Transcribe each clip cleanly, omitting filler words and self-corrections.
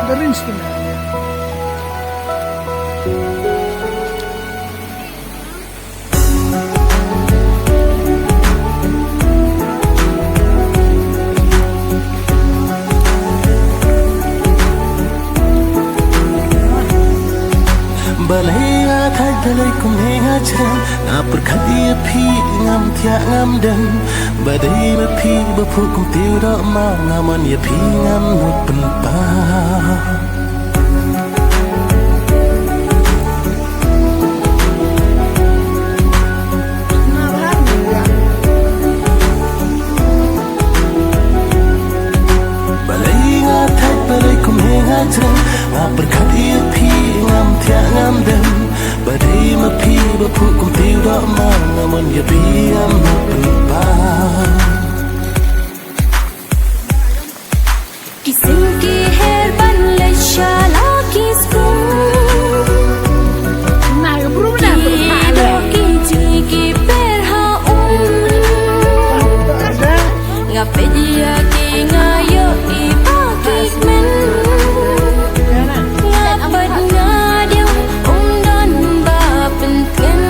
Garin sila. Balaya thay dalai kum henga chan na perkhati phi ngam thya ngam dan badai ba phi ba phu kum tiu da ma ngaman ya phi ngam nut pen pa balaya thay dalai kum henga chan na perkhati phi ngam thya ngam dan badai ma phi ba phu kum tiu da ma ngaman ya phi ngam nut pen pa किसिम की हेर बन ले शाला किसकुम की जी की पैर हाँ ngapedia ki ngayo iba kismen ngapat ngadio dan ba penting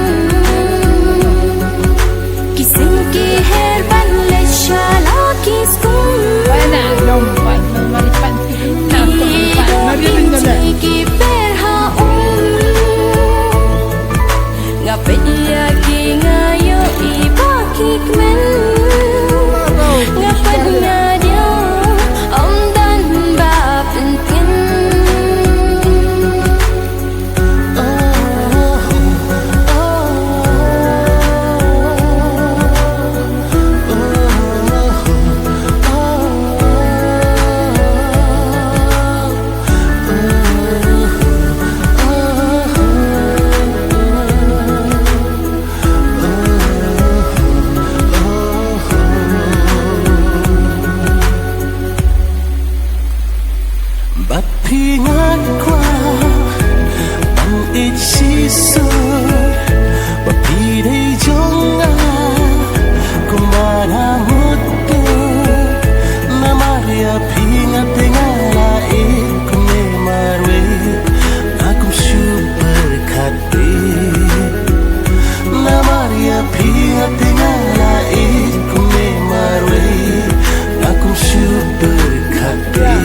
kisim ki her ban le shala kiskum ki per ha ngapedia ki ngayo iba kismen ngapat ngadio dan ba penting But pingat kwa bang ichiso but pide jonga kumana mutu na maria pingat tingala ikume marwe akum super khati na maria pingat tingala ikume marwe akum super khati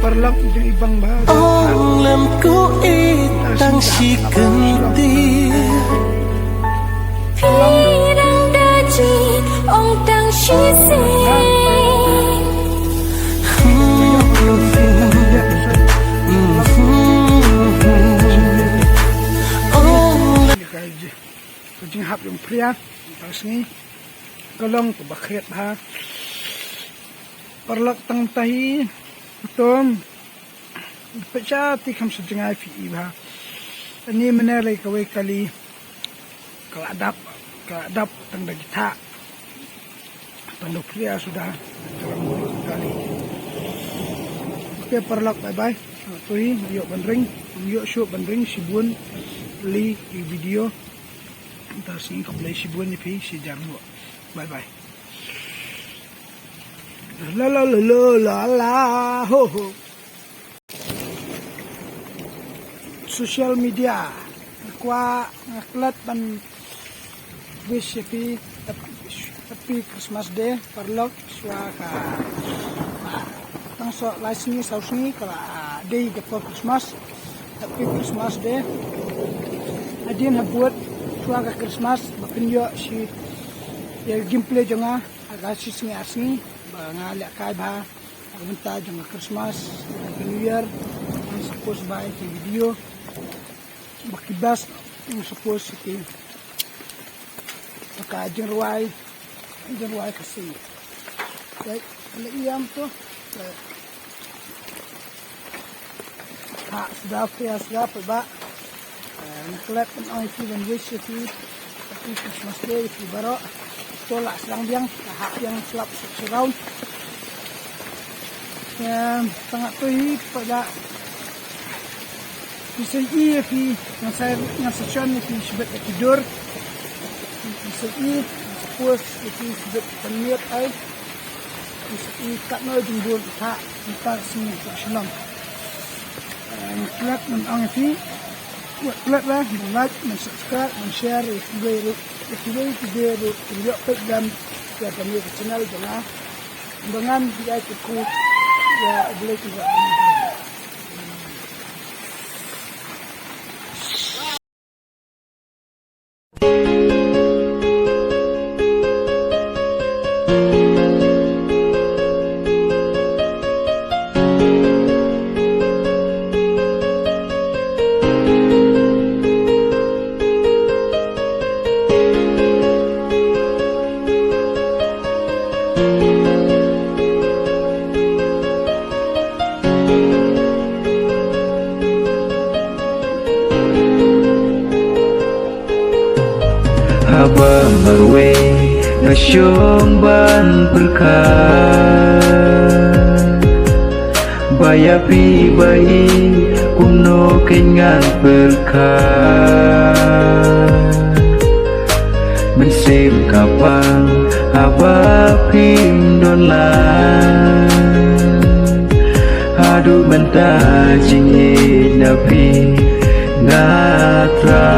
Parlak di ibang bahagi. Ong lem ko itang sikenti pirang daji ong tang shise Kajing hap yung priya, tapos ni kalong kubakret ha. Parlak tang tahi, Tom, pecah tikam sejengah fi ha. Ini menelai kawai kali keladap tang dagita, tang dokria sudah dalam mulut kali. Oke parlak bye bye. Tuhi yuk bandring, yuk show bandring shibun li video. Entah sih khublei shibun ni pi si jarmu. Bye bye. La la la la la la ho ho. Social media kwa ngaklat ban wish pi tapi Christmas day parlak suaka tang so lasni sausni kala day before Christmas tapi Christmas day adin buat suaka Christmas makin yo si ya gameplay jonga agak sising asing ngalak kai ba agmenta jonga Christmas New Year ang suppose ba iti video makibas ang suppose iti pagka January kasi right iyam to ha sudah pa ba naklat ang iti when wish iti tapi Christmas day iti baro tolak selang biang tahap yang selap surround yang sangat tuhi pada bisa iya fi nasa syon fi shibit tidur i puas itu sedap peniat ai i kat no jembul tak kita semua tak senang klik men fi klik lah like men subscribe men share video video dan ya kami ke channel jangan dengan dia ikut ya boleh juga Haba marwe na syong ban berkat Bayapi bayi kuno kengan berkat Mensim kapang haba pindolan Hadu menta jingi nabi ngatra